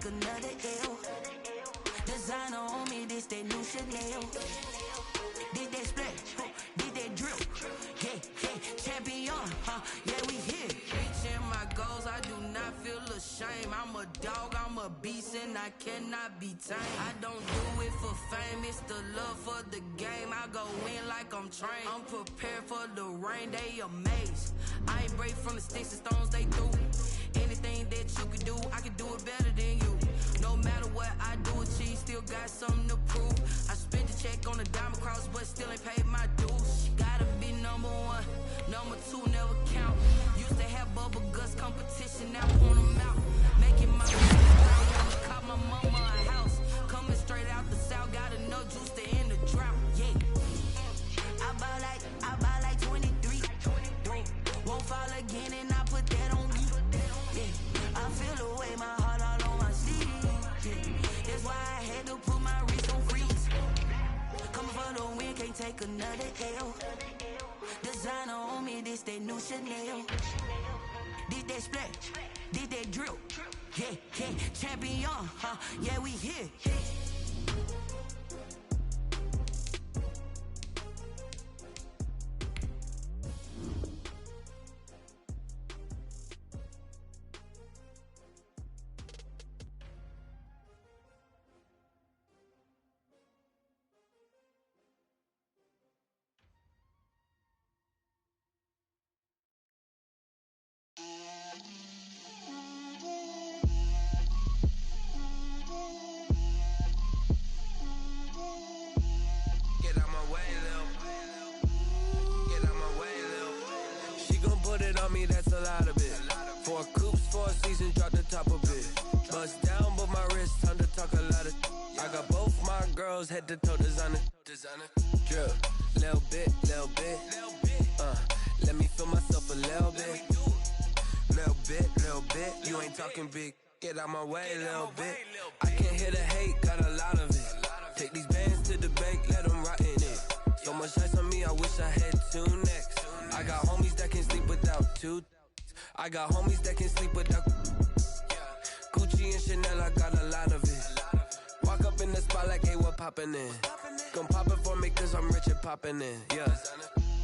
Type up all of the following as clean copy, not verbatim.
take another L. Designer on me, this that new Chanel. Did that splash, did that drip. Yeah, champion, yeah, we here. Reaching my goals, I do not feel ashamed. I'm a dog, I'm a beast, and I cannot be tamed. I don't do it for fame, it's the love for the game. I go in like I'm trained. I'm prepared for the rain, they amazed. I ain't break from the sticks and stones they threw. Anything that you can do, I can do it better than you. No matter what I do, achieve, still got something to prove. I spent the check on the diamond cross, but still ain't paid my dues. Gotta be number one, number two never count. Used to have bubble guts competition, now point them out. Making my money, caught my mama a house. Coming straight out the south, got enough juice to end the drought. Yeah, I buy like 23. Won't fall again, and I put that on me. Yeah, I feel the way, my heart all on my sleeve. Yeah, that's why I had to put my wrist on freeze. Coming for the win, can't take another L. Designer on me, this that new Chanel. Did that splash, did that drip. Yeah, champion, yeah, we here. That's a lot of it. 4 coops, 4 seasons, drop the top of it. Bust down, but my wrist, time to talk a lot of. I got both my girls head to toe designer. Drip, little bit. Let me feel myself a little bit. Little bit. You ain't talking big. Get out my way, little bit. I can't hear the hate, got a lot of it. Take these bands to the bank, let them rot in it. So much ice on me, I wish I had 2 necks. I got homies that can sleep without 2. I got homies that can sleep without Gucci and Chanel, I got a lot of it. Walk up in the spot like, hey, what poppin' in? Gon' pop it for me cause I'm rich and poppin' in. Yeah,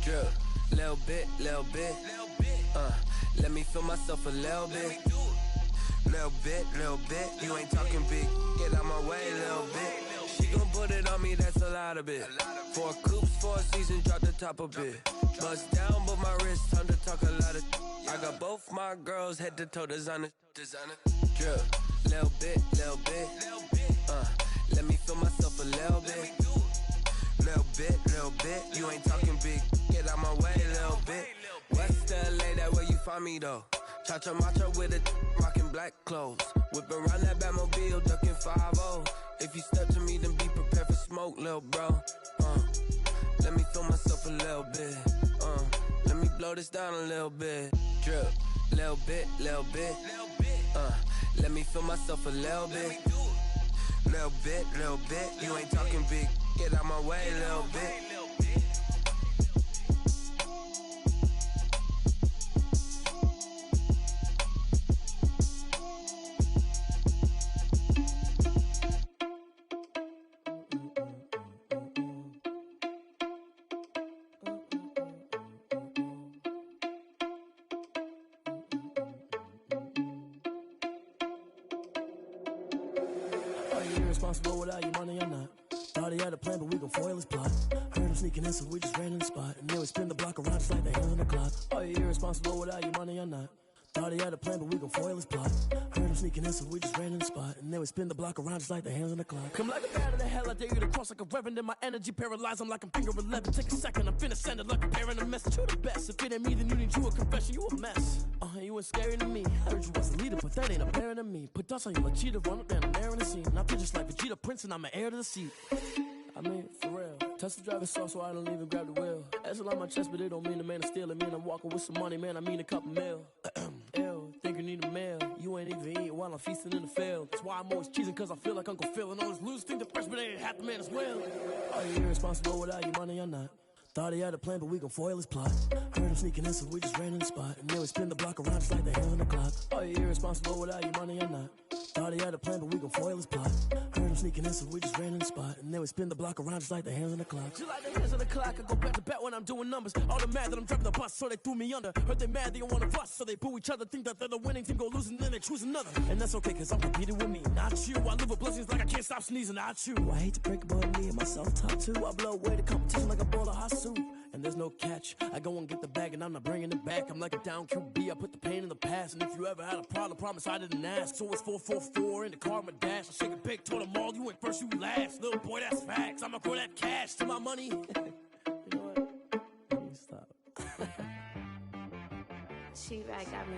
drip, little bit. Let me feel myself a little bit. Little bit. You ain't talking big. Get out my way, little bit. She gon' put it on me, that's a lot of it. 4 coops, 4 seasons, drop the top of it. Bust down, but my wrist, time to talk a lot of. I got both my girls head to toe designer. Drip, little bit. Let me feel myself a little bit. Little bit. You ain't talking big. Get out my way, little bit. West LA, that where you find me though. Cha-cha macha with a rockin' black clothes. Whip around that Batmobile, ducking 5-0. If you step to me, then be prepared for smoke, lil' bro. Let me feel myself a little bit. Let me blow this down a little bit. Drip, little bit. Let me feel myself a little bit. Little bit. You ain't talking big. Get out my way, little bit. Irresponsible without your money or not. Thought he had a plan, but we gon' foil his plot. Heard him sneaking in, so we just ran in the spot. And then we spin the block around just like the hands on the clock. Are you irresponsible without your money or not? Thought he had a plan, but we gon' foil his plot. Heard him sneaking in, so we just ran in the spot. And then we spin the block around just like the hands on the clock. Come like a bat of the hell, I dare you to cross like a reverend. In my energy paralyzed, I'm like I'm finger 11. Take a second, I'm finna send it like a parent a message. You the best, if it ain't me, then you need you a confession. You a mess, you ain't scary to me. I heard you was a leader, but that ain't apparent to me. Put dust on you like cheetah, run up down the air in the scene. And I feel just like Vegeta Prince, and I'm an heir to the seat. I mean, for real. Touch the driver's sauce so I don't even grab the wheel. That's on my chest, but it don't mean the man is stealing. Man, I'm walking with some money, man, I mean a couple mil. Ew, think you need a meal. You ain't even eating while I'm feasting in the field. That's why I'm always cheesing, cause I feel like Uncle Phil. And all those losers think the freshman ain't half the man as well. Are you irresponsible without your money or not? Thought he had a plan, but we gon' foil his plot. Heard him sneaking in, so we just ran in the spot. And then we spin the block around just like the hands on the clock. Are you irresponsible without your money or not? Thought he had a plan, but we gon' foil his plot. Heard him sneaking in, so we just ran in the spot. And then we spin the block around just like the hands on the clock. Just like the hands on the clock, I go back to back when I'm doing numbers. All the mad that I'm driving the bus, so they threw me under. Heard they mad, they don't wanna bust, so they boo each other. Think that they're the winning team, go losing, then they choose another. And that's okay, cause I'm competing with me, not you. I live with blessings like I can't stop sneezing, not you. I hate to break it, but me and myself talk too. I blow away the competition like a bowl of hot soup. And there's no catch. I go and get the bag and I'm not bringing it back. I'm like a down QB, I put the pain in the past. And if you ever had a problem, promise I didn't ask. So it's 444 in the car, my dash. I shake a big, told them all, you went first, you last. Little boy, that's facts. I'ma throw that cash to my money. You know what? Let me stop. She right, got me.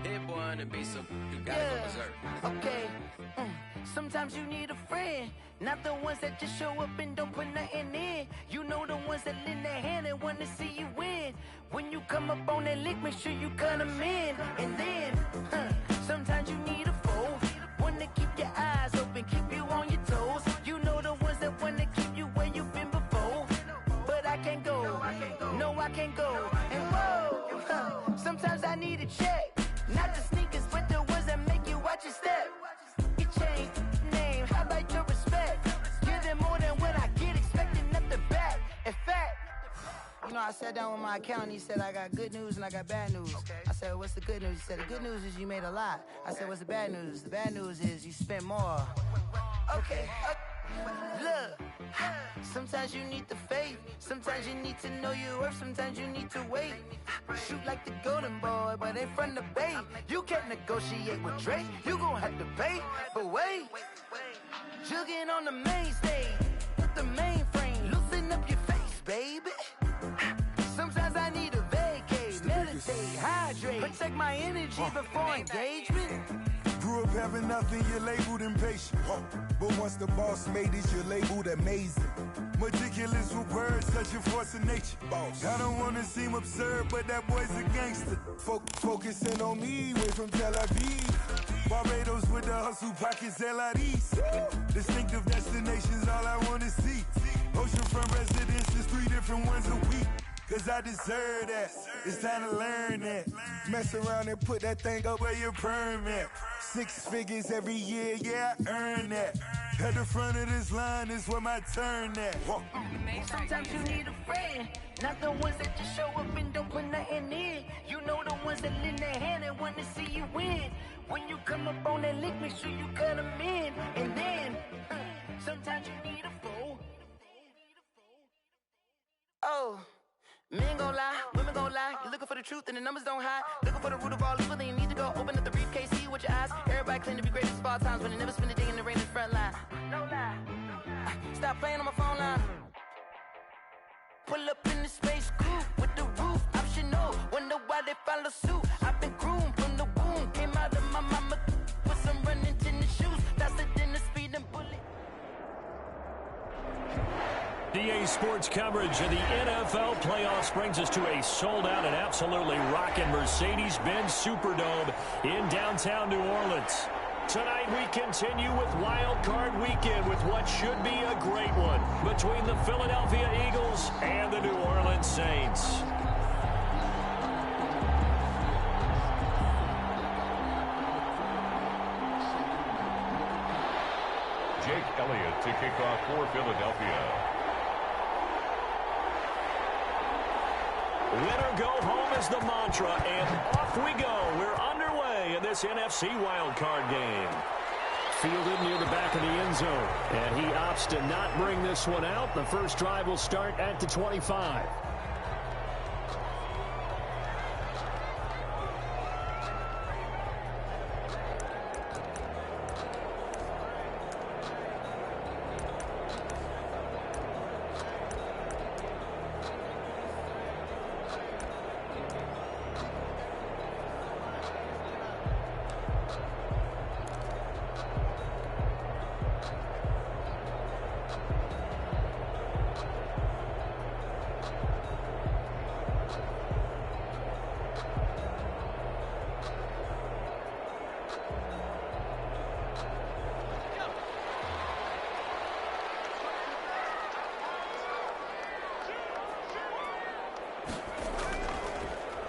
Hit boy on the beat, so you gotta go berserk. Okay. Sometimes you need a friend, not the ones that just show up and don't put nothing in. You know the ones that lend their hand and want to see you win. When you come up on that lick, make sure you cut them in. And then, sometimes you need a foe, one to keep your eyes open, keep you on your toes. You know the ones that want to keep you where you've been before. But I can't go, no I can't go. And whoa, sometimes I need a check, not the sneakers, but the ones that make you watch your step. You change name, how about your respect? Give them more than what I get, expecting nothing back. In fact, you know, I sat down with my accountant, he said I got good news and I got bad news. I said, what's the good news? He said, the good news is you made a lot. I said, what's the bad news? The bad news is you spent more. Okay, look, sometimes you need the faith, sometimes you need to know your worth, sometimes you need to wait. Shoot like the golden boy, but in front of the bay. You can't negotiate with Drake, you gon' have to pay. But wait, jugging on the main stage, with the mainframe, loosen up your face, baby. Sometimes I need a vacate, meditate, hydrate, protect my energy before engagement. Grew up having nothing, you're labeled impatient. But once the boss made it, you're labeled amazing. Meticulous with words, such a force of nature. I don't wanna seem absurd, but that boy's a gangster. Focusing on me, way from Tel Aviv. Barbados with the hustle, pockets LIDs. Distinctive destinations, all I wanna see. Oceanfront residences, 3 different ones a week. Cause I deserve that, it's time to learn that. Mess around and put that thing up where your permit. 6 figures every year, yeah, I earn that. At the front of this line is where my turn at. Sometimes you need a friend, not the ones that just show up and don't put nothing in. You know the ones that lend their hand and want to see you win. When you come up on that lick, make sure you cut them in. And then, sometimes you need a foe. Oh. Men gon' lie, women gon' lie. You're looking for the truth and the numbers don't hide. Looking for the root of all evil, then you need to go open up the briefcase, see with your eyes. Everybody claim to be greatest of all times, but they never spend a day in the rain in the front line. No lie. Stop playing on my phone line. Pull up in the space coupe with the roof optional. Wonder why they follow suit. I've been groomed from the womb. Came out of my mama with some running tennis shoes. Faster than the speeding bullet. DA Sports coverage of the NFL playoffs brings us to a sold-out and absolutely rocking Mercedes-Benz Superdome in downtown New Orleans. Tonight we continue with Wild Card Weekend with what should be a great one between the Philadelphia Eagles and the New Orleans Saints. Jake Elliott to kick off for Philadelphia. Winner go home is the mantra, and off we go. We're underway in this NFC wildcard game. Fielded near the back of the end zone, and he opts to not bring this one out. The first drive will start at the 25.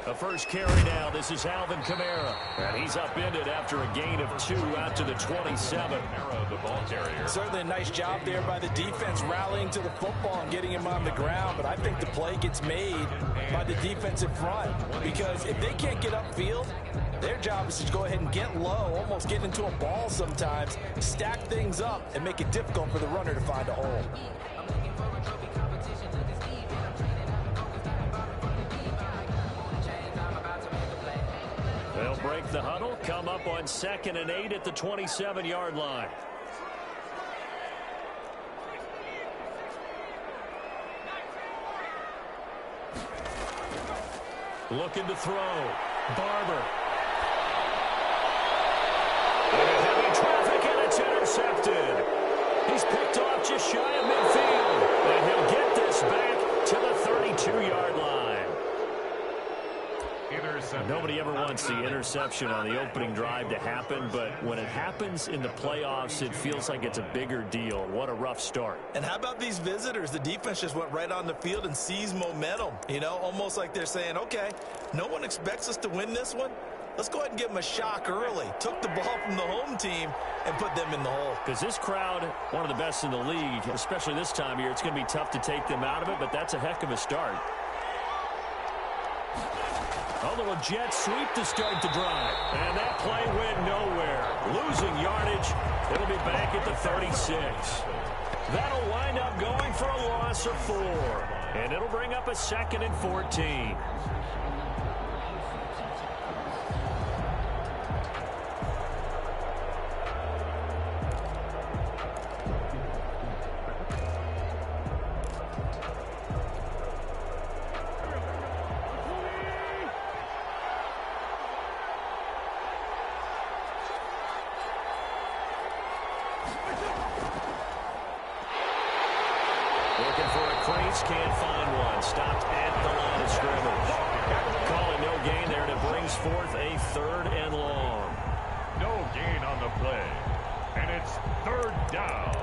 The first carry now. This is Alvin Kamara. And he's upended after a gain of 2 out to the 27. The ball carrier. Certainly a nice job there by the defense rallying to the football and getting him on the ground. But I think the play gets made by the defensive front. Because if they can't get upfield, their job is to go ahead and get low, almost get into a ball sometimes, stack things up, and make it difficult for the runner to find a hole. They'll break the huddle, come up on 2nd and 8 at the 27-yard line. Looking to throw. Barber. Heavy traffic, and it's intercepted. He's picked off just shy of midfield. And he'll get this back to the 32-yard line. Nobody ever wants the interception on the opening drive to happen, but when it happens in the playoffs, it feels like it's a bigger deal. What a rough start. And how about these visitors? The defense just went right on the field and seized momentum. You know, almost like they're saying, okay, no one expects us to win this one. Let's go ahead and give them a shock early. Took the ball from the home team and put them in the hole. Because this crowd, one of the best in the league, especially this time of year, it's going to be tough to take them out of it, but that's a heck of a start. A little jet sweep to start the drive. And that play went nowhere. Losing yardage. It'll be back at the 36. That'll wind up going for a loss of 4. And it'll bring up a 2nd and 14. Looking for a crease, can't find one. Stopped at the line of scrimmage. Calling no gain there, and it brings forth a 3rd and long. No gain on the play. And it's 3rd down.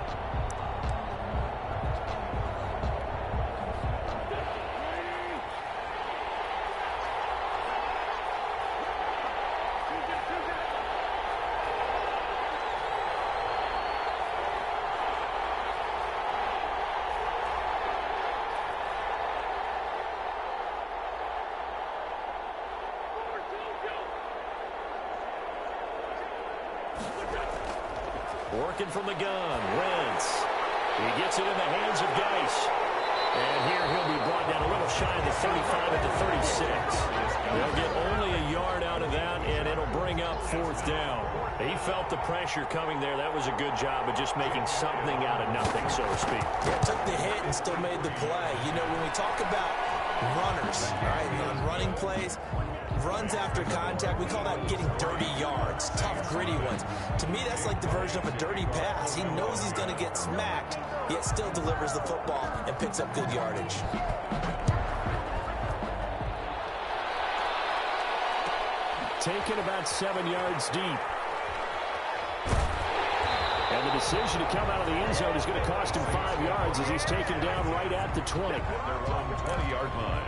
Working from the gun, Wentz. He gets it in the hands of Geis. And here he'll be brought down a little shy of the 35 at the 36. They'll get only a yard out of that, and it'll bring up 4th down. He felt the pressure coming there. That was a good job of just making something out of nothing, so to speak. Yeah, took the hit and still made the play. You know, when we talk about runners, all right, on running plays, runs after contact, we call that getting dirty yards, tough, gritty ones. To me, that's like the version of a dirty pass. He knows he's going to get smacked, yet still delivers the football and picks up good yardage. Taken about 7 yards deep. And the decision to come out of the end zone is going to cost him 5 yards as he's taken down right at the 20. They're on the 20-yard line.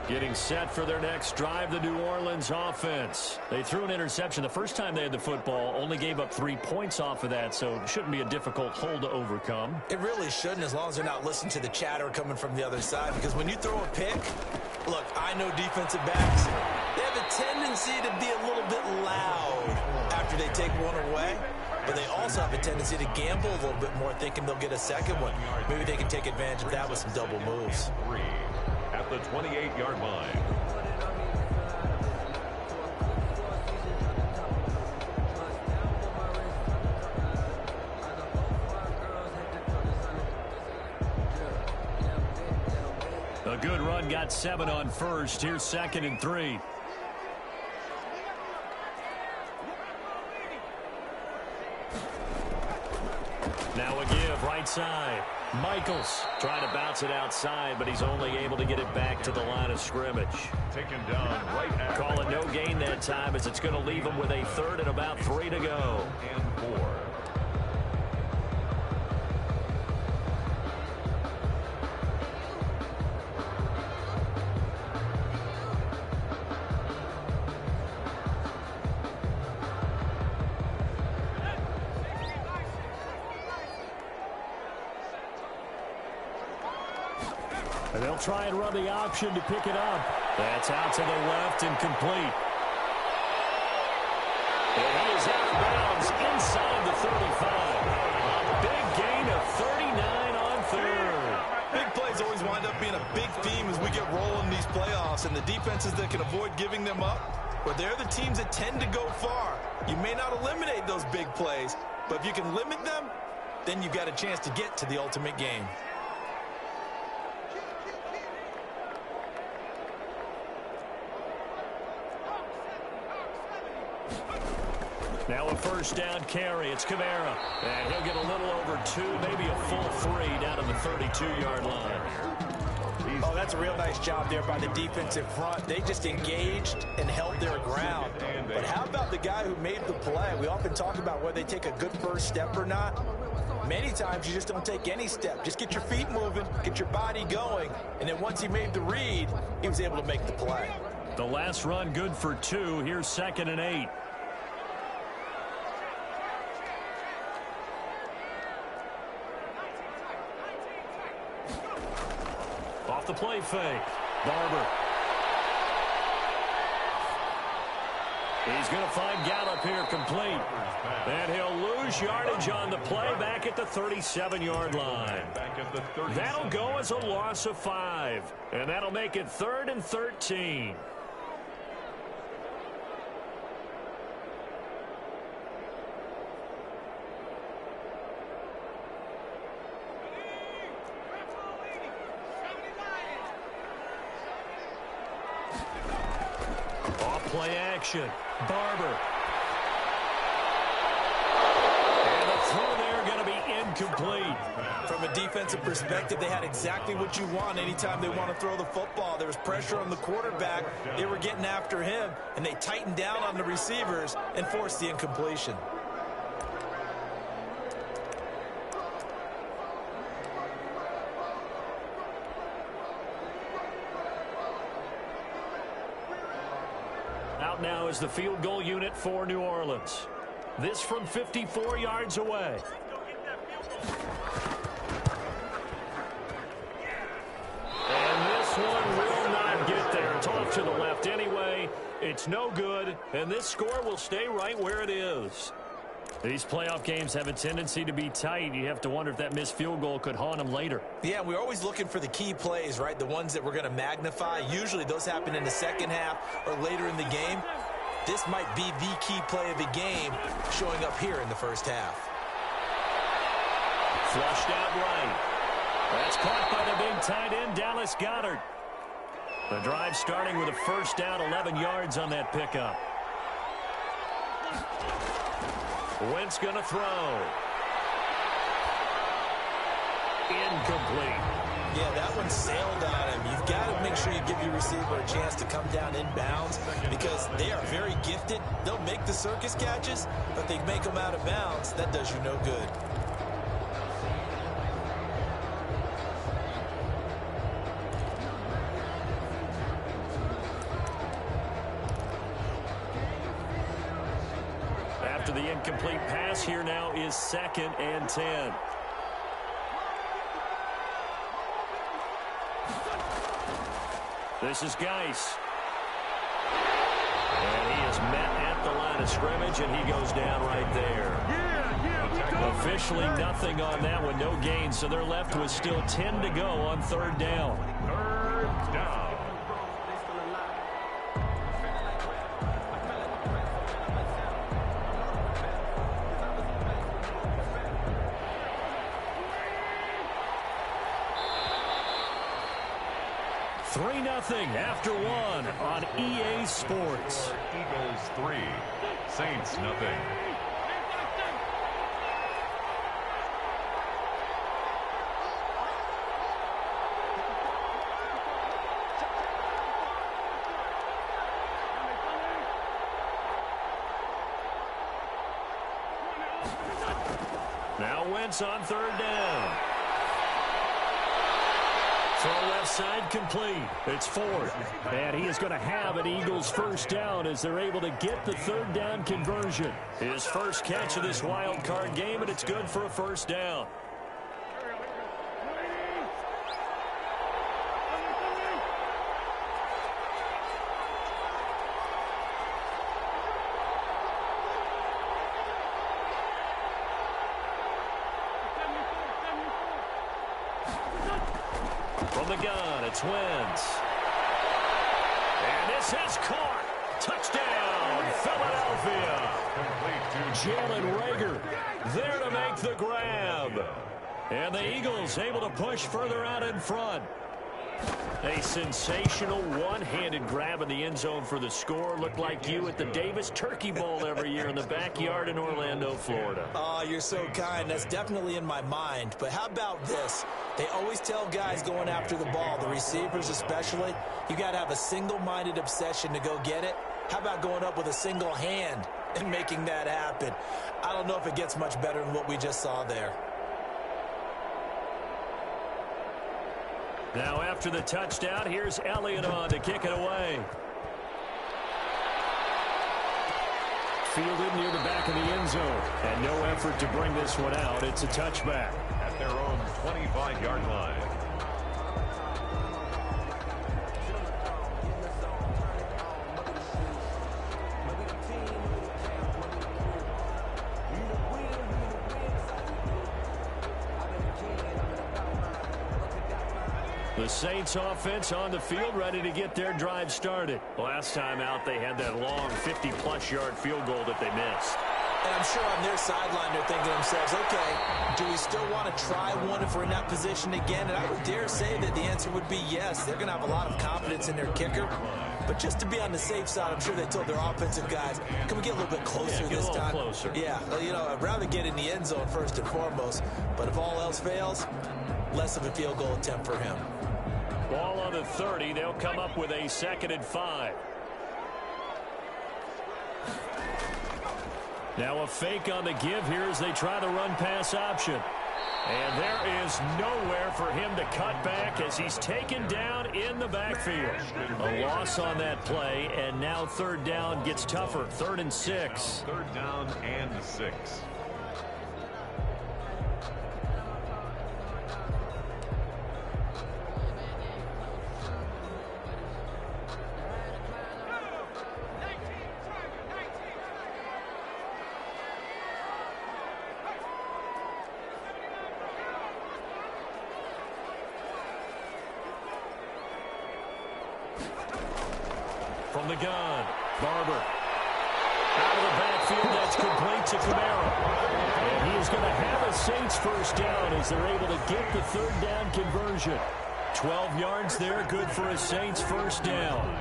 Getting set for their next drive, the New Orleans offense. They threw an interception the first time they had the football, only gave up 3 points off of that, so it shouldn't be a difficult hole to overcome. It really shouldn't, as long as they're not listening to the chatter coming from the other side, because when you throw a pick, look, I know defensive backs, they have a tendency to be a little bit loud after they take one away, but they also have a tendency to gamble a little bit more, thinking they'll get a second one. Maybe they can take advantage of that with some double moves. At the 28-yard line. A good run, got 7 on first. Here's 2nd and 3. Now a give, right side. Michaels trying to bounce it outside, but he's only able to get it back to the line of scrimmage. Taken down right at Calling no gain that time as it's going to leave him with a third and about 3 to go. and 4. And they'll try and run the option to pick it up. That's out to the left and complete. And he is out of bounds inside the 35. A big gain of 39 on third. Big plays always wind up being a big theme as we get rolling in these playoffs, and the defenses that can avoid giving them up, but they're the teams that tend to go far. You may not eliminate those big plays, but if you can limit them, then you've got a chance to get to the ultimate game. Now a first down carry. It's Kamara. And he'll get a little over 2, maybe a full 3 down to the 32-yard line. Oh, that's a real nice job there by the defensive front. They just engaged and held their ground. But how about the guy who made the play? We often talk about whether they take a good first step or not. Many times you just don't take any step. Just get your feet moving, get your body going, and then once he made the read, he was able to make the play. The last run good for 2. Here's 2nd and 8. Off the play fake. Barber. He's going to find Gallup here complete. And he'll lose yardage on the play back at the 37-yard line. That'll go as a loss of 5. And that'll make it 3rd and 13. Play action. Barber. And the throw there going to be incomplete. From a defensive perspective, they had exactly what you want anytime they want to throw the football. There was pressure on the quarterback. They were getting after him, and they tightened down on the receivers and forced the incompletion. Now is the field goal unit for New Orleans. This from 54 yards away. And this one will not get there. It's off to the left anyway. It's no good, and this score will stay right where it is. These playoff games have a tendency to be tight. You have to wonder if that missed field goal could haunt them later. Yeah, we're always looking for the key plays, right? The ones that we're going to magnify. Usually those happen in the second half or later in the game. This might be the key play of the game showing up here in the first half. Flushed out right. That's caught by the big tight end, Dallas Goedert. The drive starting with a first down, 11 yards on that pickup. Wentz going to throw. Incomplete. Yeah, that one sailed on him. You've got to make sure you give your receiver a chance to come down in bounds because they are very gifted. They'll make the circus catches, but they make them out of bounds. That does you no good. After the incomplete pass, here now is 2nd and 10. This is Geis. And he is met at the line of scrimmage, and he goes down right there. Officially nothing on that one, no gain, so they're left with still 10 to go on 3rd down. 3rd down. After one on EA Sports. Eagles 3, Saints nothing. Now Wentz on third down. Throw left side complete. It's Ford. And he is going to have an Eagles first down as they're able to get the third down conversion. His first catch of this wild card game, and it's good for a first down. From the gun, it's Wentz. And this is caught. Touchdown, Philadelphia. Jalen Reagor there to make the grab. And the Eagles able to push further out in front. A sensational one-handed grab in the end zone for the score. Looked like you at the Davis Turkey Bowl every year in the backyard in Orlando, Florida. Oh, you're so kind. That's definitely in my mind. But how about this? They always tell guys going after the ball, the receivers especially, you got to have a single-minded obsession to go get it. How about going up with a single hand and making that happen? I don't know if it gets much better than what we just saw there. Now after the touchdown, here's Elliott on to kick it away. Fielded near the back of the end zone. And no effort to bring this one out. It's a touchback. At their own 25-yard line. The Saints offense on the field, ready to get their drive started. Last time out, they had that long 50-plus yard field goal that they missed. And I'm sure on their sideline they're thinking to themselves, okay, do we still want to try one if we're in that position again? And I would dare say that the answer would be yes. They're going to have a lot of confidence in their kicker. But just to be on the safe side, I'm sure they told their offensive guys, can we get a little bit closer this time? Closer. Yeah, you know, I'd rather get in the end zone first and foremost. But if all else fails, less of a field goal attempt for him. Ball on the 30. They'll come up with a 2nd and 5. Now a fake on the give here as they try the run-pass option. And there is nowhere for him to cut back as he's taken down in the backfield. A loss on that play, and now third down gets tougher. 3rd and 6. 3rd down and 6. From the gun, Barber. Out of the backfield, that's complete to Kamara. And he is going to have a Saints first down as they're able to get the third down conversion. 12 yards there, good for a Saints first down.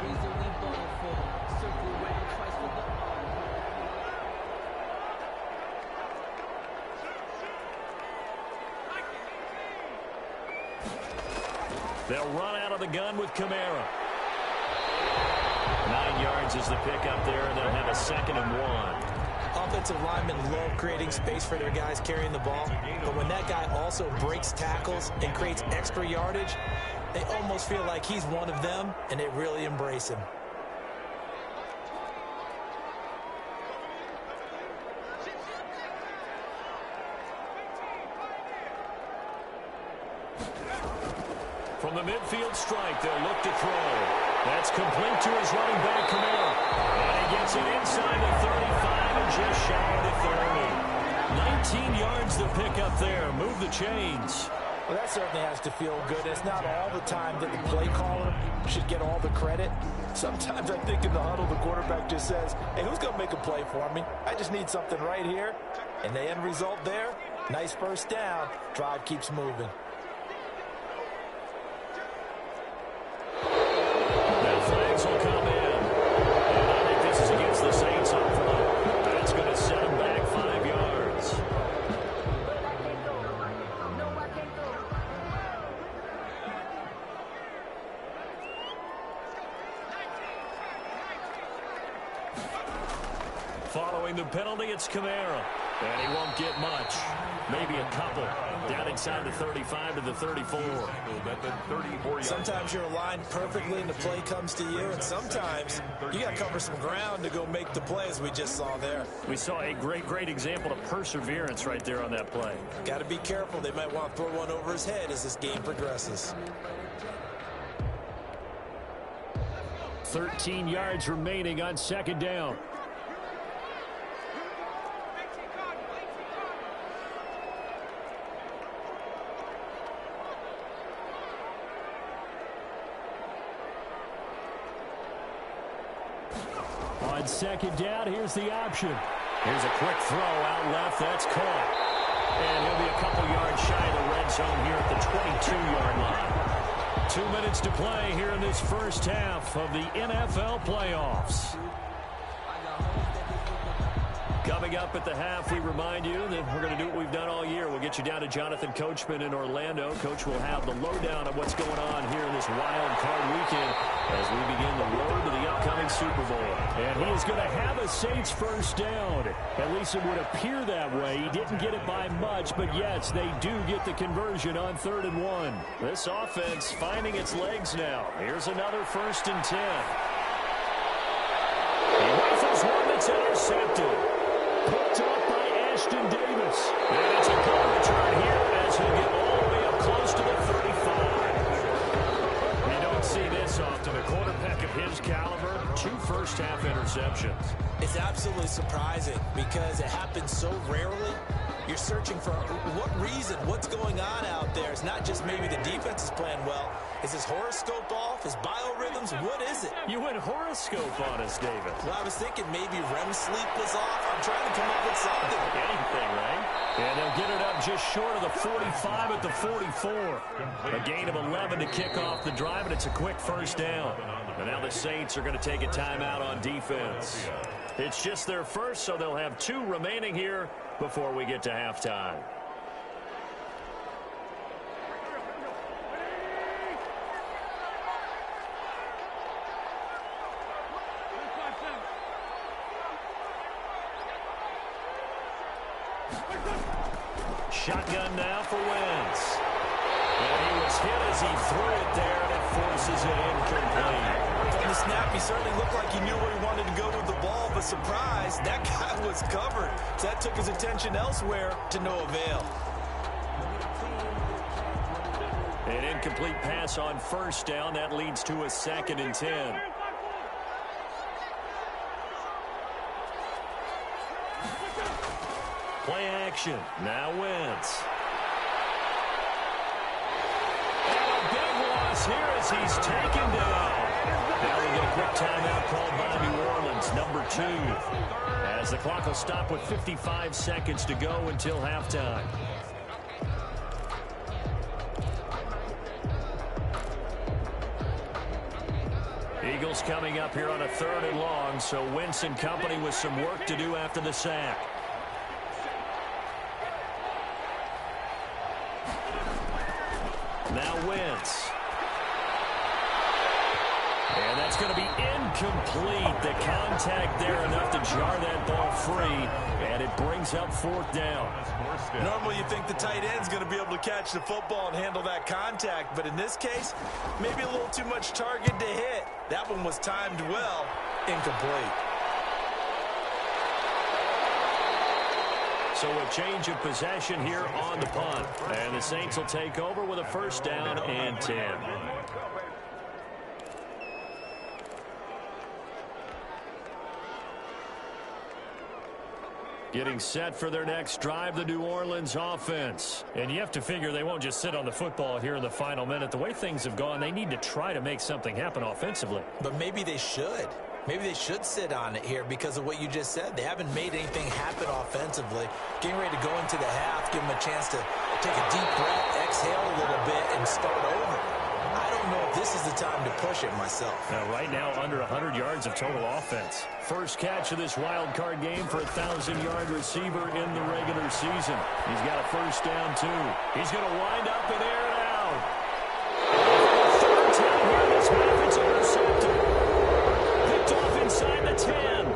They'll run out of the gun with Kamara. 9 yards is the pickup there, and they'll have a 2nd and 1. Offensive linemen love creating space for their guys carrying the ball, but when that guy also breaks tackles and creates extra yardage, they almost feel like he's one of them, and they really embrace him. From the midfield strike, they'll look to throw. That's complete to his running back, Kamara. And he gets it inside the 35 and just shy of the 30. 19 yards to pick up there. Move the chains. Well, that certainly has to feel good. It's not all the time that the play caller should get all the credit. Sometimes I think in the huddle, the quarterback just says, hey, who's going to make a play for me? I just need something right here. And the end result there, nice first down. Drive keeps moving. Flags will come in. And I think this is against the Saints up front. That's going to set them back 5 yards. Following the penalty, it's Kamara. And he won't get much. Maybe a couple. Down inside the 35 to the 34. Sometimes you're aligned perfectly and the play comes to you, and sometimes you got to cover some ground to go make the play, as we just saw there. We saw a great example of perseverance right there on that play. Got to be careful. They might want to throw one over his head as this game progresses. 13 yards remaining on second down. On second down, here's the option. Here's a quick throw out left. That's caught. And he'll be a couple yards shy of the red zone here at the 22-yard line. 2 minutes to play here in this first half of the NFL playoffs. Coming up at the half, we remind you that we're going to do what we've done all year. We'll get you down to Jonathan Coachman in Orlando. Coach will have the lowdown of what's going on here in this wild card weekend as we begin the road to the upcoming Super Bowl. And he is going to have a Saints first down. At least it would appear that way. He didn't get it by much, but yes, they do get the conversion on 3rd and 1. This offense finding its legs now. Here's another 1st and 10. He rifles one that's intercepted. Picked up by Ashton Davis. And it's a good return here as he'll get all the way up close to the 35. You don't see this often. A quarterback of his caliber, 2 first-half interceptions. It's absolutely surprising because it happens so rarely. You're searching for what reason, what's going on out there. It's not just maybe the defense is playing well. Is his horoscope off? His biorhythms? What is it? You went horoscope on us, David. Well, I was thinking maybe REM sleep was off. I'm trying to come up with something. Anything, right? And they'll get it up just short of the 45 at the 44. A gain of 11 to kick off the drive, and it's a quick first down. And now the Saints are going to take a timeout on defense. It's just their first, so they'll have 2 remaining here before we get to halftime. Shotgun now for Wentz. And he was hit as he threw it there, and it forces it incomplete. From the snap, he certainly looked like he knew where he wanted to go with the ball, but surprise, that guy was covered. So that took his attention elsewhere to no avail. An incomplete pass on first down. That leads to a 2nd and 10. Play action. Now Wentz. And a big loss here as he's taken down. Now we get a quick timeout called by New Orleans, number 2. As the clock will stop with 55 seconds to go until halftime. Eagles coming up here on a 3rd and long, so Wentz and company with some work to do after the sack. Now Wentz. And that's going to be incomplete. The contact there enough to jar that ball free, and it brings up 4th down. Normally you think the tight end's going to be able to catch the football and handle that contact, but in this case, maybe a little too much target to hit. That one was timed well, incomplete. So a change of possession here on the punt. And the Saints will take over with a 1st down and 10. Getting set for their next drive, the New Orleans offense. And you have to figure they won't just sit on the football here in the final minute. The way things have gone, they need to try to make something happen offensively. But maybe they should. Maybe they should sit on it here because of what you just said. They haven't made anything happen offensively. Getting ready to go into the half, give them a chance to take a deep breath, exhale a little bit, and start over. I don't know if this is the time to push it myself. Now, right now, under 100 yards of total offense. First catch of this wild card game for a 1,000-yard receiver in the regular season. He's got a 1st down, too. He's going to wind up and air it out. Third time here, this half, it's intercepted. Picked off inside the 10.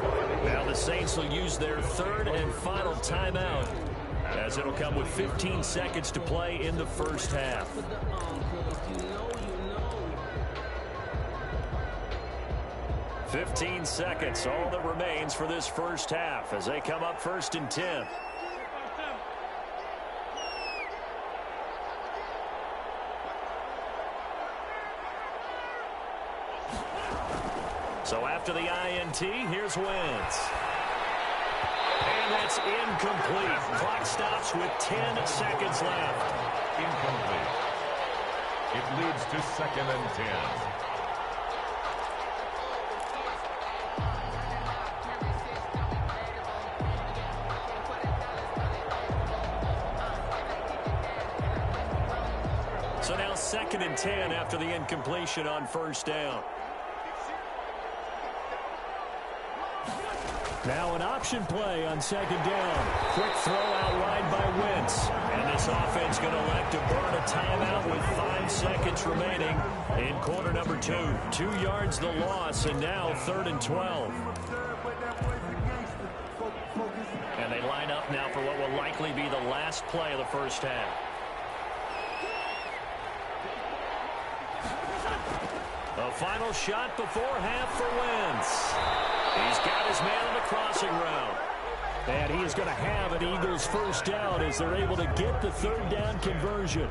Now the Saints will use their third and final timeout, as it'll come with 15 seconds to play in the first half. "15 seconds, all that remains for this first half as they come up 1st and 10. So after the INT, here's Wentz. And that's incomplete. Clock stops with 10 seconds left. Incomplete. It leads to 2nd and 10. So now 2nd and 10 after the incompletion on 1st down. Now an option play on 2nd down. Quick throw out wide by Wentz. And this offense going to elect to burn a timeout with 5 seconds remaining in quarter number 2. 2 yards the loss, and now 3rd and 12. And they line up now for what will likely be the last play of the first half. A final shot before half for Wentz. He's got his man on the crossing route. And he is going to have an Eagles first down as they're able to get the 3rd down conversion.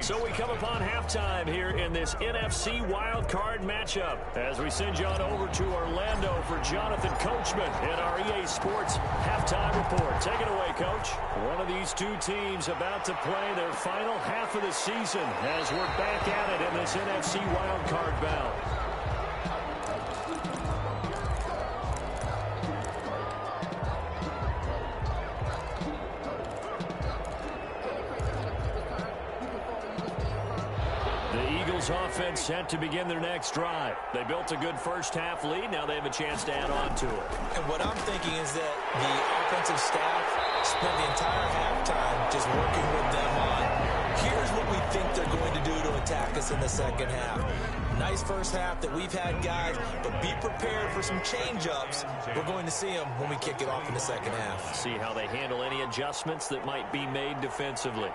So we come upon halftime here in this NFC wildcard matchup as we send you on over to Orlando for Jonathan Coachman in our EA Sports halftime report. Take it away, Coach. One of these two teams about to play their final half of the season as we're back at it in this NFC wildcard bout. Offense set to begin their next drive. They built a good first half lead. Now they have a chance to add on to it. And what I'm thinking is that the offensive staff spent the entire halftime just working with them on, here's what we think they're going to do to attack us in the second half. Nice first half that we've had, guys, but be prepared for some change-ups. We're going to see them when we kick it off in the second half. See how they handle any adjustments that might be made defensively.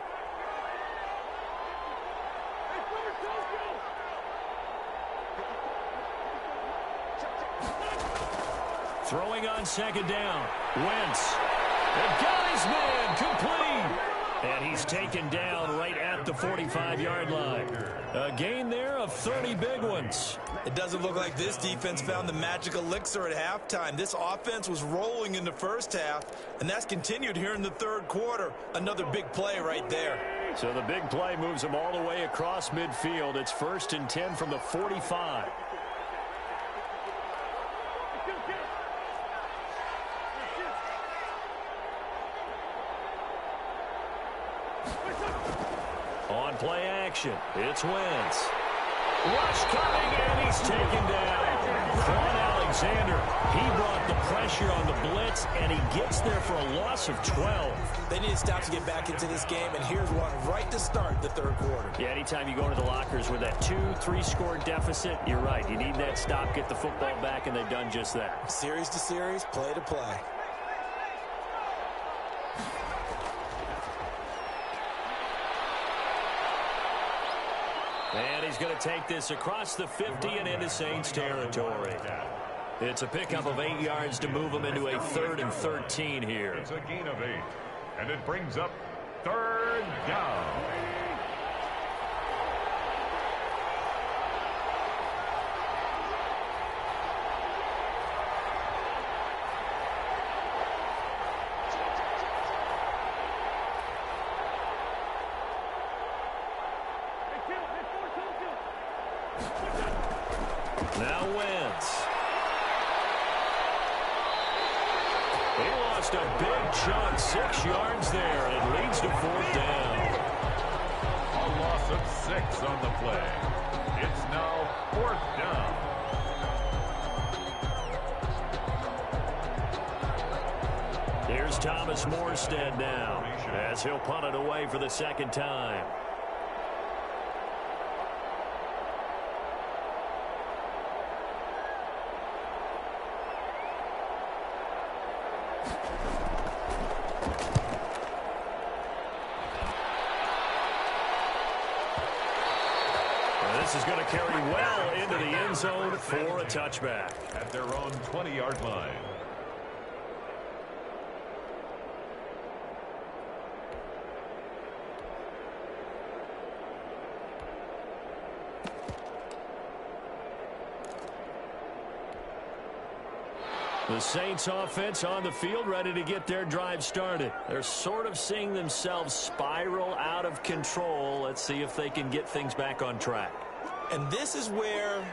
Throwing on 2nd down. Wentz. And got his man complete. And he's taken down right at the 45-yard line. A gain there of 30 big ones. It doesn't look like this defense found the magic elixir at halftime. This offense was rolling in the first half, and that's continued here in the 3rd quarter. Another big play right there. So the big play moves them all the way across midfield. It's 1st and 10 from the 45. On play action, it's Wentz. Rush coming, and he's taken down. Quan Alexander, he brought the pressure on the blitz, and he gets there for a loss of 12. They need to stop to get back into this game, and here's one right to start the 3rd quarter. Yeah, anytime you go to the lockers with that 2-3 score deficit, you're right. You need that stop, get the football back, and they've done just that. Series to series, play to play. And he's going to take this across the 50 and into Saints territory. It's a pickup of 8 yards to move him into a 3rd and 13 here. It's a gain of 8, and it brings up 3rd down. Now Wentz. He lost a big chunk, 6 yards there, and it leads to 4th down. A loss of 6 on the play. It's now 4th down. Here's Thomas Morstead now, as he'll punt it away for the 2nd time. This is going to carry well into the end zone for a touchback. At their own 20-yard line. The Saints offense on the field, ready to get their drive started. They're sort of seeing themselves spiral out of control. Let's see if they can get things back on track. And this is where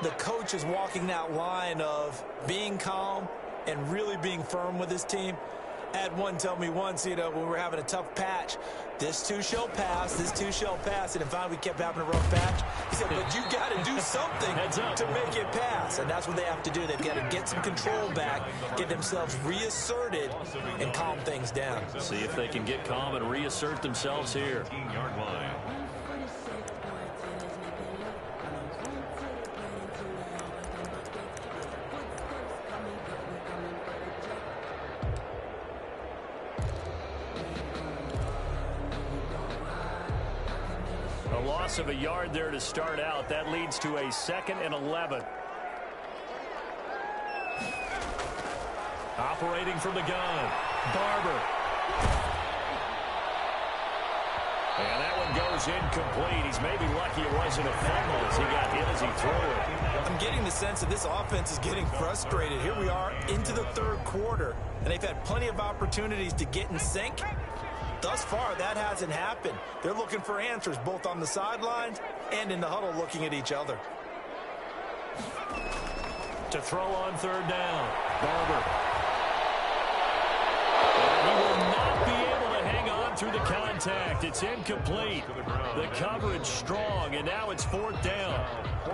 the coach is walking that line of being calm and really being firm with his team. I had one tell me once, when we were having a tough patch, this too shall pass, this too shall pass. And if finally we kept having a rough patch, he said, but you got to do something to make it pass. And that's what they have to do. They've got to get some control back, get themselves reasserted, and calm things down. See if they can get calm and reassert themselves here. 15-yard line. A loss of a yard there to start out. That leads to a 2nd and 11. Operating from the gun, Barber. And that one goes incomplete. He's maybe lucky it wasn't a fumble as he got hit as he threw it. I'm getting the sense that this offense is getting frustrated. Here we are into the 3rd quarter, and they've had plenty of opportunities to get in sync. Thus far, that hasn't happened. They're looking for answers both on the sidelines and in the huddle looking at each other. To throw on 3rd down, Barber. And he will not be able to hang on through the contact. It's incomplete. The coverage strong, and now it's 4th down.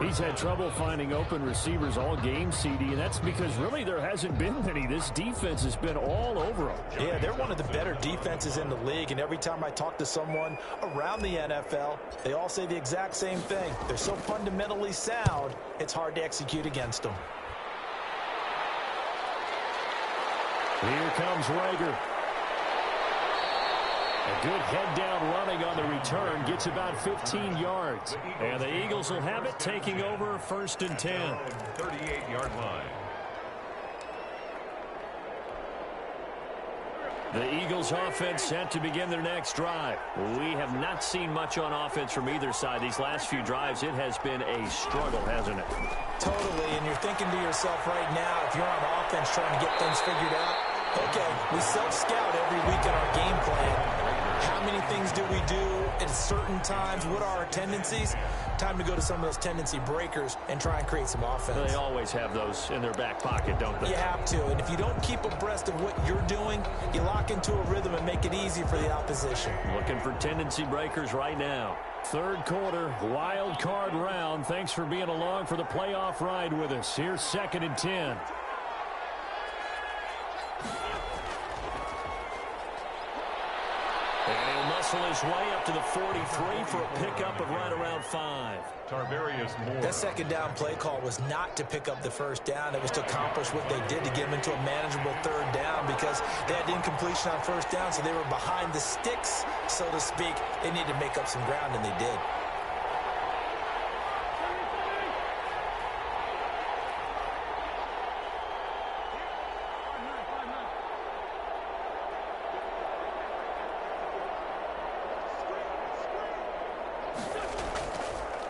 He's had trouble finding open receivers all game, CD, and that's because really there hasn't been many. This defense has been all over them. Yeah, they're one of the better defenses in the league, and every time I talk to someone around the NFL, they all say the exact same thing. They're so fundamentally sound, it's hard to execute against them. Here comes Rager. A good head-down running on the return. Gets about 15 yards. And the Eagles will have it, taking over 1st and 10. 38-yard line. The Eagles offense set to begin their next drive. We have not seen much on offense from either side. These last few drives, it has been a struggle, hasn't it? Totally, and you're thinking to yourself right now, if you're on offense trying to get things figured out, okay, we self-scout every week in our game plan. How many things do we do at certain times? What are our tendencies? Time to go to some of those tendency breakers and try and create some offense. They always have those in their back pocket, don't they? You have to, and if you don't keep abreast of what you're doing, you lock into a rhythm and make it easy for the opposition. Looking for tendency breakers right now. 3rd quarter, wild card round. Thanks for being along for the playoff ride with us. Here's 2nd and 10. And he'll muscle his way up to the 43 for a pickup of right around 5. Tarvarius Moore. That 2nd down play call was not to pick up the 1st down. It was to accomplish what they did to get them into a manageable 3rd down because they had incompletion on 1st down, so they were behind the sticks, so to speak. They needed to make up some ground, and they did.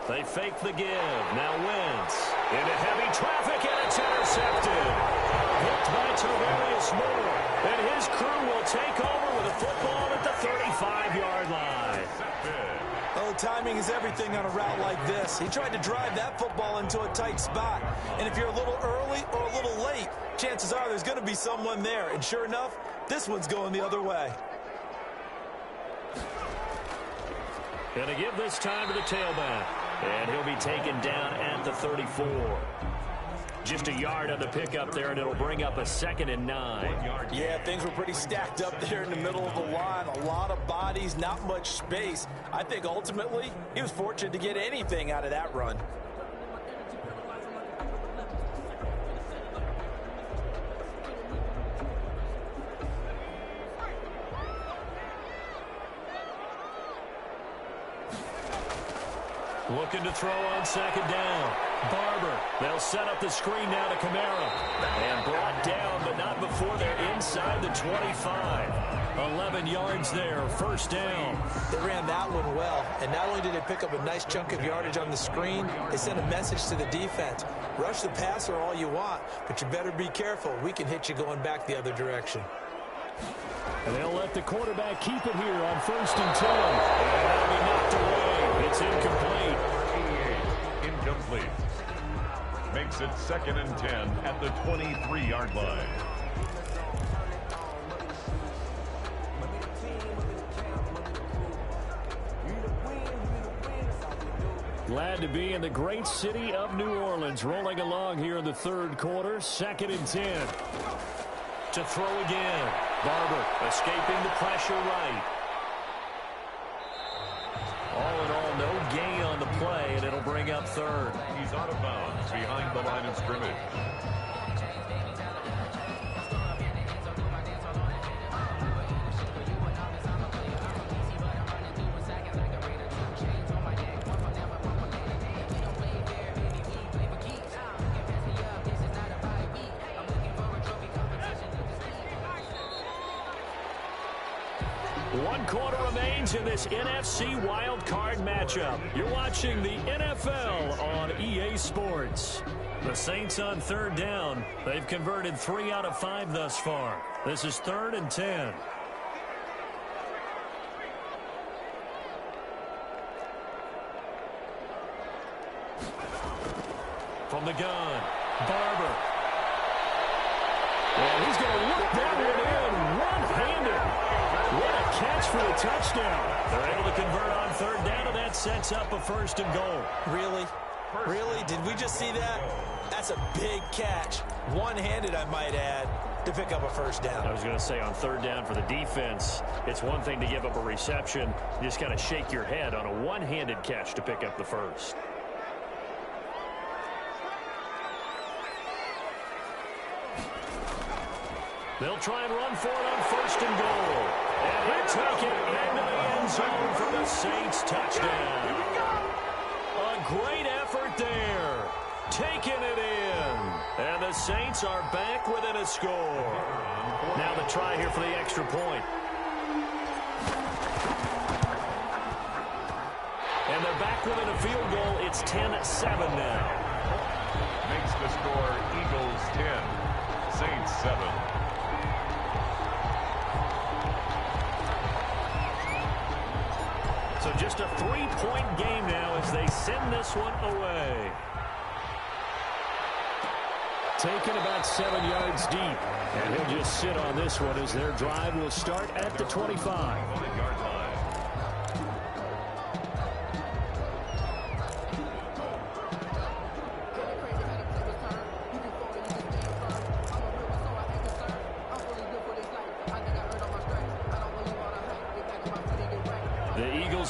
They fake the give. Now Wentz into heavy traffic, and it's intercepted. Hooked by Tarvarius Moore. And his crew will take over with a football at the 35-yard line. Oh, timing is everything on a route like this. He tried to drive that football into a tight spot. And if you're a little early or a little late, chances are there's going to be someone there. And sure enough, this one's going the other way. Going to give this time to the tailback. And he'll be taken down at the 34. Just a yard on the pickup there, and it'll bring up a 2nd and 9. Yeah, things were pretty stacked up there in the middle of the line. A lot of bodies, not much space. I think ultimately he was fortunate to get anything out of that run. Looking to throw on second down. Barber. They'll set up the screen now to Kamara. And brought down, but not before they're inside the 25. 11 yards there, first down. They ran that one well, and not only did they pick up a nice chunk of yardage on the screen, they sent a message to the defense. Rush the passer all you want, but you better be careful. We can hit you going back the other direction. And they'll let the quarterback keep it here on 1st and 10. And that'll be knocked away. It's incomplete. Incomplete. Makes it 2nd and 10 at the 23-yard line. Glad to be in the great city of New Orleans, rolling along here in the 3rd quarter. 2nd and 10. To throw again. Barber escaping the pressure right. All in all, no gain on the play, and it'll bring up 3rd. He's out of bounds behind the line of scrimmage. One quarter remains in this NFC wildcard matchup. You're watching the NFL on EA Sports. The Saints on 3rd down. They've converted 3 out of 5 thus far. This is 3rd and 10. From the gun, Barber. And he's going to look that one in one-handed. What a catch for the touchdown. They're able to convert on 3rd down, and that sets up a 1st and goal. Really? Really? Did we just see that? That's a big catch. One-handed, I might add, to pick up a 1st down. I was going to say on 3rd down for the defense, it's one thing to give up a reception. You just got to shake your head on a one-handed catch to pick up the 1st. They'll try and run for it on 1st and goal. And he'll take it into the end zone for the Saints touchdown. A great effort there. Taking it in. And the Saints are back within a score. Now the try here for the extra point. And they're back within a field goal. It's 10-7 now. Makes the score Eagles 10, Saints 7. So just a 3-point game now as they send this one away. Taken about 7 yards deep. And he'll just sit on this one as their drive will start at the 25.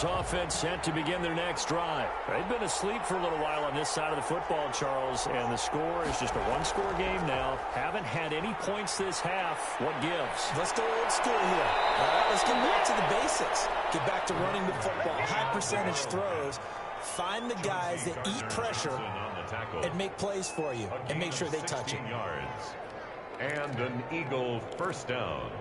Offense set to begin their next drive. They've been asleep for a little while on this side of the football, Charles, and the score is just a one-score game now. Haven't had any points this half. What gives? Let's go old school here. All right, let's get back to the basics. Get back to running the football. High percentage throws. Find the guys that eat pressure and make plays for you and make sure they touch it. And an Eagle 1st down.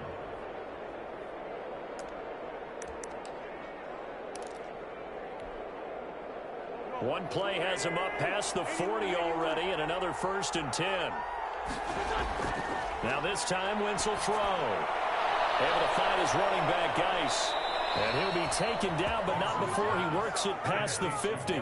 One play has him up past the 40 already, and another 1st and 10. Now this time, Wentz will throw. Able to find his running back, Geis. And he'll be taken down, but not before he works it past the 50.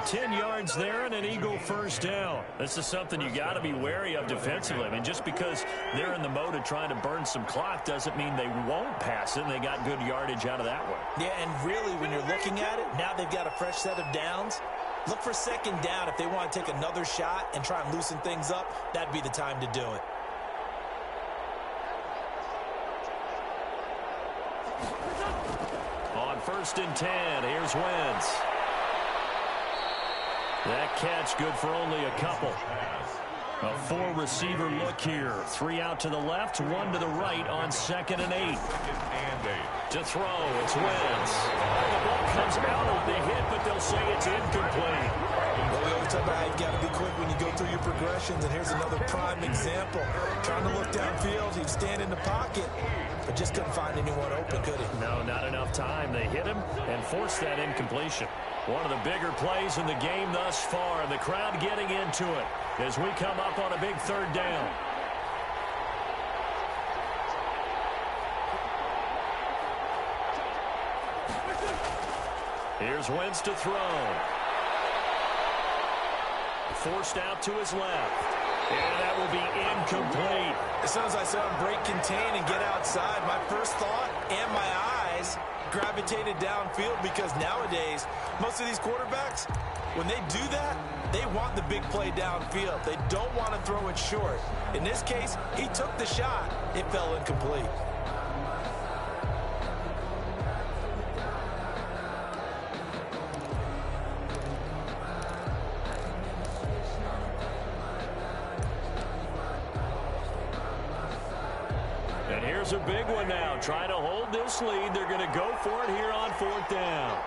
10 yards there and an Eagle 1st down. This is something you got to be wary of defensively. I mean, just because they're in the mode of trying to burn some clock doesn't mean they won't pass it, and they got good yardage out of that one. Yeah, and really, when you're looking at it, now they've got a fresh set of downs. Look for 2nd down. If they want to take another shot and try and loosen things up, that'd be the time to do it. On 1st and 10, here's Wentz. That catch good for only a couple. A 4-receiver look here. 3 out to the left, 1 to the right on 2nd and 8. To throw, it's Wentz. The ball comes out of the hit, but they'll they'll say it's incomplete. Well, we always talk about how you've got to be quick when you go through your progressions, and here's another prime example. Trying to look downfield, he was standing in the pocket, but just couldn't find anyone open, could he? No, not enough time. They hit him and forced that incompletion. One of the bigger plays in the game thus far, and the crowd getting into it as we come up on a big third down. Here's Wentz to throw. Forced out to his left. And that will be incomplete. As soon as I saw him break contain and get outside, my first thought and my eyes gravitated downfield, because nowadays, most of these quarterbacks, when they do that, they want the big play downfield. They don't want to throw it short. In this case, he took the shot. It fell incomplete. And here's a big one now. Trying to hold this lead. They're going to go for it here on fourth down.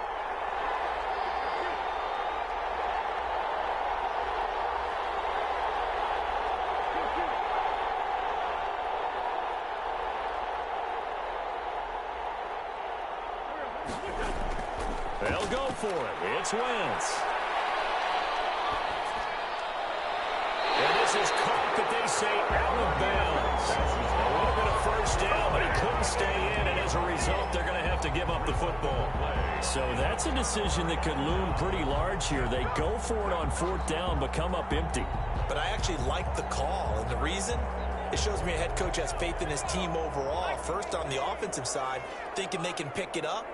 They'll go for it. It's Wentz. And this is caught, but they say out of bounds. It would have been a first down, but he couldn't stay in, and as a result, they're going to have to give up the football. So that's a decision that could loom pretty large here. They go for it on fourth down, but come up empty. But I actually like the call, and the reason? It shows me a head coach has faith in his team overall. First, on the offensive side, thinking they can pick it up,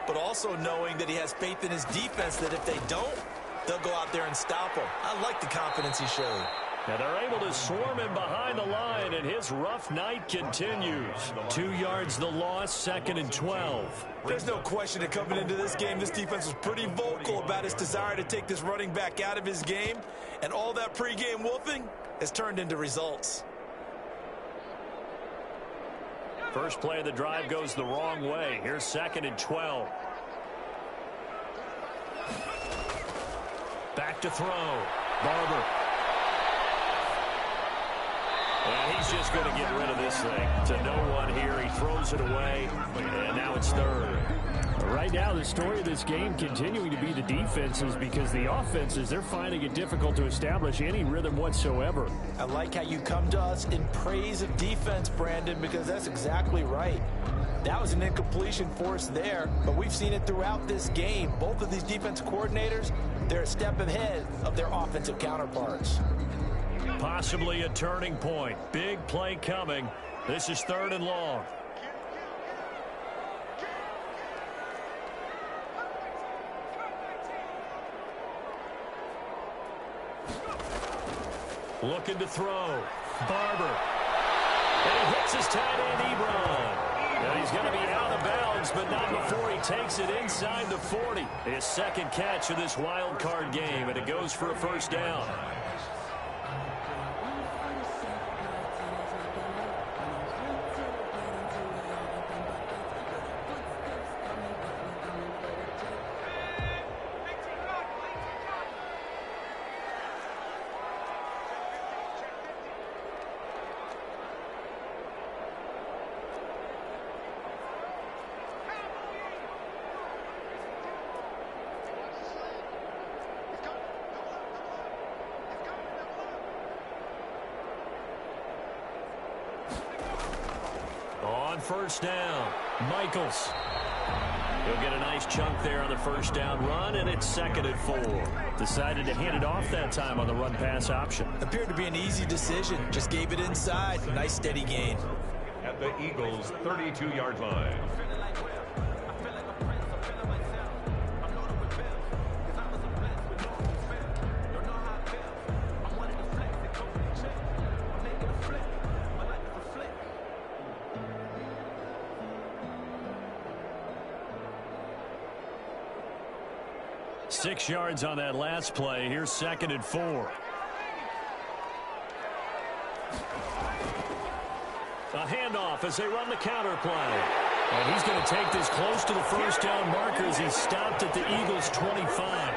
but also knowing that he has faith in his defense that if they don't, they'll go out there and stop him. I like the confidence he showed. Now they're able to swarm him behind the line, and his rough night continues. 2 yards the loss, 2nd and 12. There's no question that coming into this game, this defense was pretty vocal about his desire to take this running back out of his game, and all that pregame wolfing has turned into results. First play of the drive goes the wrong way. Here's 2nd and 12. Back to throw. Barber. And he's just going to get rid of this thing to no one here. He throws it away, and now it's third. Right now, the story of this game continuing to be the defenses, because the offenses, they're finding it difficult to establish any rhythm whatsoever. I like how you come to us in praise of defense, Brandon, because that's exactly right. That was an incompletion force there, but we've seen it throughout this game. Both of these defense coordinators, they're a step ahead of their offensive counterparts. Possibly a turning point. Big play coming. This is 3rd and long. Looking to throw. Barber. And he hits his tight end, Ebron. And he's going to be out of bounds, but not before he takes it inside the 40. His second catch of this wild card game, and it goes for a first down. On first down, Michaels. He'll get a nice chunk there on the first down run, and it's 2nd and 4. Decided to hand it off that time on the run-pass option. Appeared to be an easy decision. Just gave it inside. Nice steady gain. At the Eagles' 32-yard line. Six yards on that last play. Here's 2nd and 4. A handoff as they run the counter play. And he's going to take this close to the first down marker as he stopped at the Eagles' 25.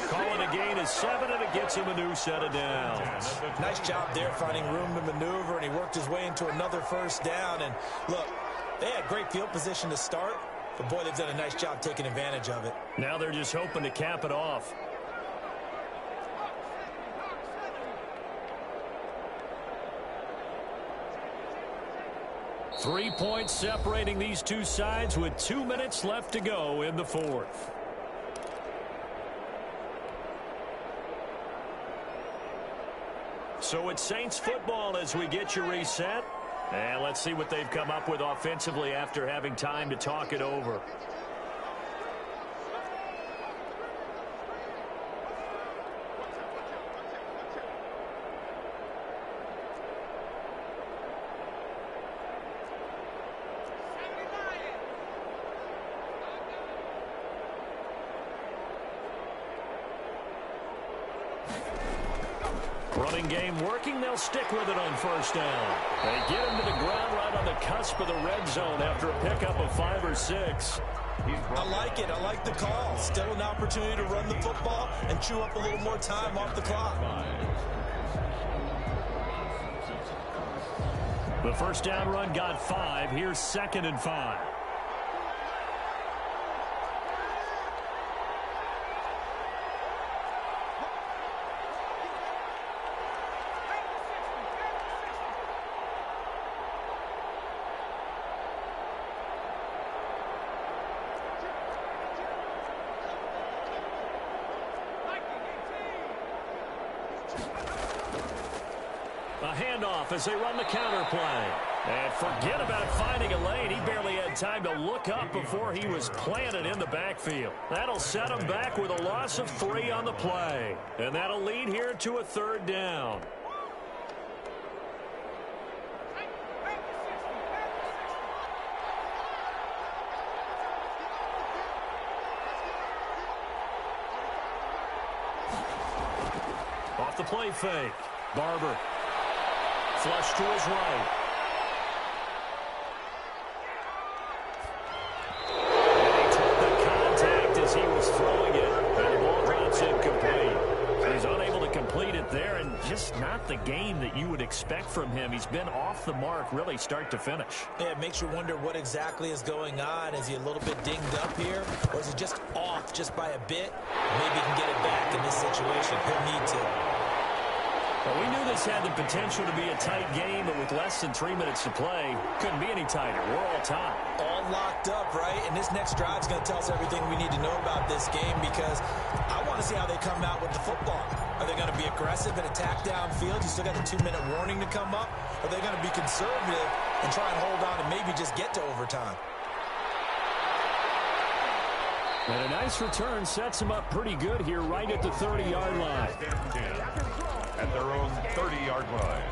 Calling a gain of 7, and it gets him a new set of downs. Nice job there finding room to maneuver, and he worked his way into another first down. And look, they had great field position to start, but boy, they've done a nice job taking advantage of it. Now they're just hoping to cap it off. Three points separating these two sides with 2 minutes left to go in the fourth. So it's Saints football as we get you reset. And let's see what they've come up with offensively after having time to talk it over. Running game working. They'll stick with it on first down. They get him to the ground right on the cusp of the red zone after a pickup of 5 or 6. I like it. I like the call. Still an opportunity to run the football and chew up a little more time off the clock. The first down run got 5. Here's 2nd and 5. A handoff as they run the counter play. And forget about finding a lane. He barely had time to look up before he was planted in the backfield. That'll set him back with a loss of 3 on the play. And that'll lead here to a 3rd down. Off the play fake. Barber. Flush to his right. And he took the contact as he was throwing it. And the ball drops incomplete. So he's unable to complete it there, and just not the game that you would expect from him. He's been off the mark really start to finish. Yeah, it makes you wonder what exactly is going on. Is he a little bit dinged up here? Or is he just off just by a bit? Maybe he can get it back in this situation. He'll need to. Well, we knew this had the potential to be a tight game, but with less than 3 minutes to play, couldn't be any tighter. We're all tied. All locked up, right? And this next drive is going to tell us everything we need to know about this game, because I want to see how they come out with the football. Are they going to be aggressive and attack downfield? You still got the 2-minute warning to come up? Or are they going to be conservative and try and hold on and maybe just get to overtime? And a nice return sets him up pretty good here right at the 30-yard line. At their own 30-yard line.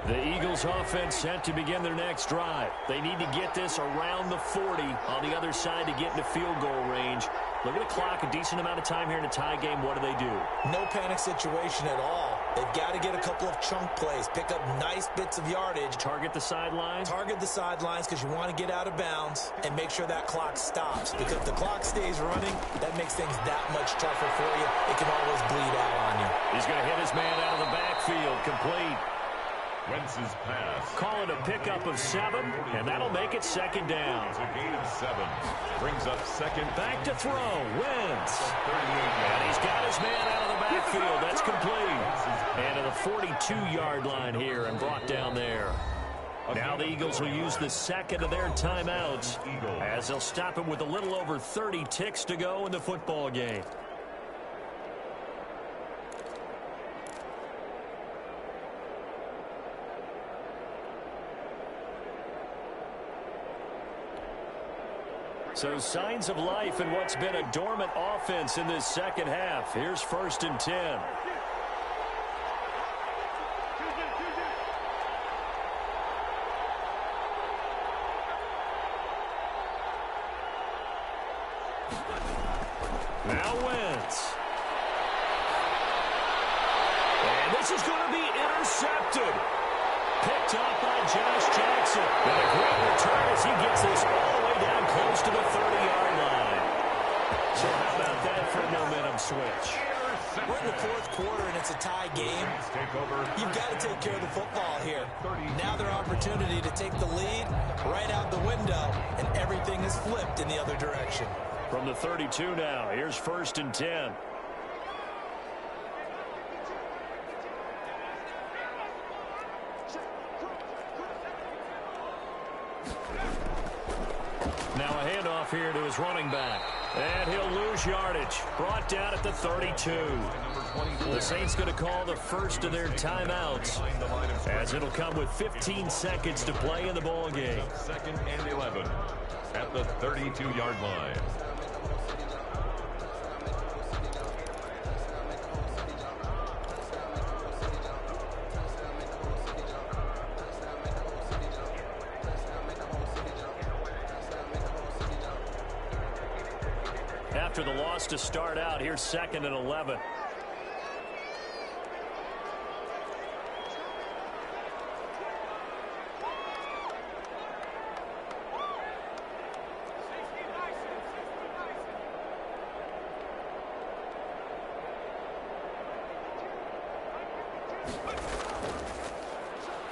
The Eagles offense set to begin their next drive. They need to get this around the 40 on the other side to get into field goal range. Look at the clock, a decent amount of time here in a tie game. What do they do? No panic situation at all. They've got to get a couple of chunk plays, pick up nice bits of yardage. Target the sidelines? Target the sidelines because you want to get out of bounds and make sure that clock stops. Because if the clock stays running, that makes things that much tougher for you. It can always bleed out on you. He's going to hit his man out of the backfield. Complete. Wentz's pass. Call it a pickup of 7, and that'll make it 2nd down. It's a gain of 7. Brings up 2nd. Back to throw. Wentz. And he's got his man out of the backfield. That's complete. And to the 42-yard line here and brought down there. Now the Eagles will use the 2nd of their timeouts as they'll stop him with a little over 30 ticks to go in the football game. So signs of life in what's been a dormant offense in this second half. Here's 1st and 10. And this is going to be intercepted. Picked off by Josh Jackson. And a great return as he gets this all the way down close to the 30-yard line. So how about that for a momentum switch? We're in the fourth quarter, and it's a tie game. You've got to take care of the football here. Now their opportunity to take the lead right out the window, and everything is flipped in the other direction. From the 32 now, here's 1st and 10. Now a handoff here to his running back. And he'll lose yardage. Brought down at the 32. The Saints going to call the first of their timeouts, as it'll come with 15 seconds to play in the ball game. 2nd and 11 at the 32-yard line. After the loss to start out, here's 2nd and 11.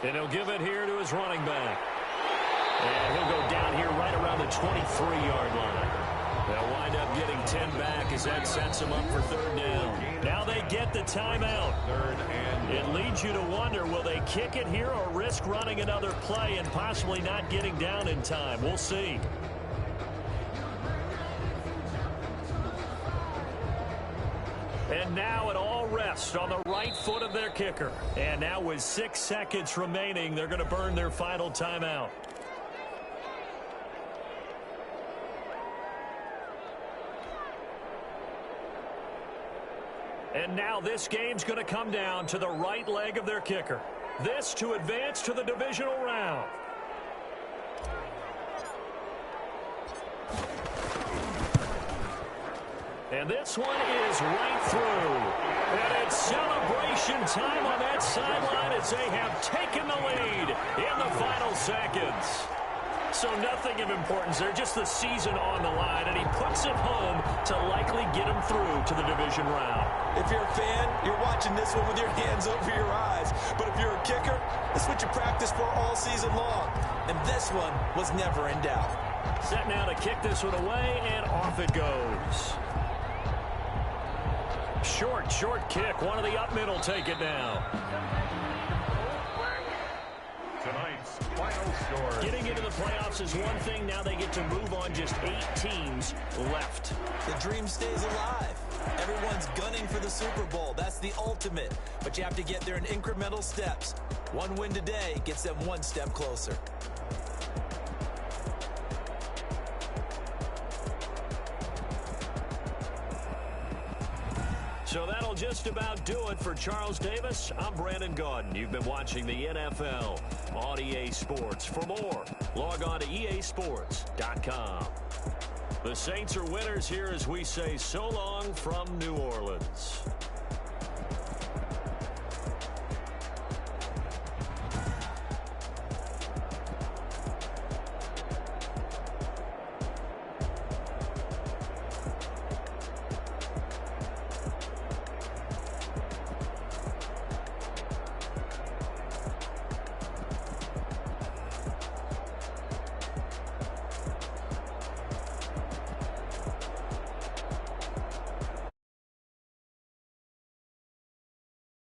And he'll give it here to his running back. And he'll go down here right around the 23-yard line. They'll wind up getting 10 back as that sets them up for 3rd down. Now they get the timeout. It leads you to wonder, will they kick it here or risk running another play and possibly not getting down in time? We'll see. And now it all rests on the right foot of their kicker. And now with 6 seconds remaining, they're going to burn their final timeout. And now this game's going to come down to the right leg of their kicker. This to advance to the divisional round. And this one is right through. And it's celebration time on that sideline as they have taken the lead in the final seconds. So nothing of importance there, just the season on the line, and he puts it home to likely get him through to the division round. If you're a fan, you're watching this one with your hands over your eyes. But if you're a kicker, this is what you practice for all season long. And this one was never in doubt. Set now to kick this one away, and off it goes. Short kick. One of the up middle take it now. Tonight's final score. Getting into the playoffs is one thing. Now they get to move on. Just 8 teams left. The dream stays alive. Everyone's gunning for the Super Bowl. That's the ultimate. But you have to get there in incremental steps. One win today gets them one step closer. So that'll just about do it for Charles Davis. I'm Brandon Gaudin. You've been watching the NFL on EA Sports. For more, log on to easports.com. The Saints are winners here as we say so long from New Orleans.